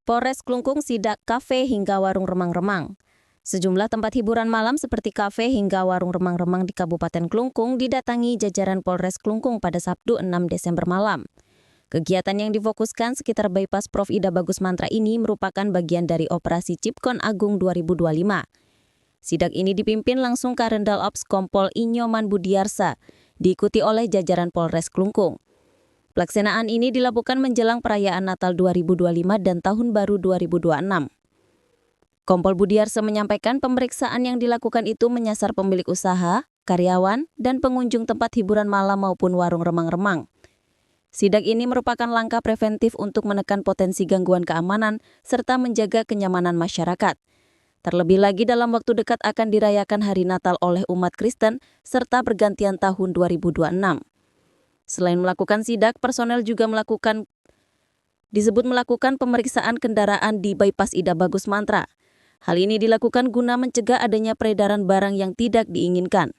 Polres Klungkung sidak kafe hingga warung remang-remang. Sejumlah tempat hiburan malam seperti kafe hingga warung remang-remang di Kabupaten Klungkung didatangi jajaran Polres Klungkung pada Sabtu 6 Desember malam. Kegiatan yang difokuskan sekitar bypass Prof. Ida Bagus Mantra ini merupakan bagian dari Operasi Cipkon Agung 2025. Sidak ini dipimpin langsung Karendal Ops Kompol Inyoman Budiarsa, diikuti oleh jajaran Polres Klungkung. Pelaksanaan ini dilakukan menjelang perayaan Natal 2025 dan Tahun Baru 2026. Kompol Budiarsa menyampaikan pemeriksaan yang dilakukan itu menyasar pemilik usaha, karyawan, dan pengunjung tempat hiburan malam maupun warung remang-remang. Sidak ini merupakan langkah preventif untuk menekan potensi gangguan keamanan serta menjaga kenyamanan masyarakat. Terlebih lagi dalam waktu dekat akan dirayakan Hari Natal oleh umat Kristen serta pergantian tahun 2026. Selain melakukan sidak, personel juga melakukan pemeriksaan kendaraan di bypass Ida Bagus Mantra. Hal ini dilakukan guna mencegah adanya peredaran barang yang tidak diinginkan.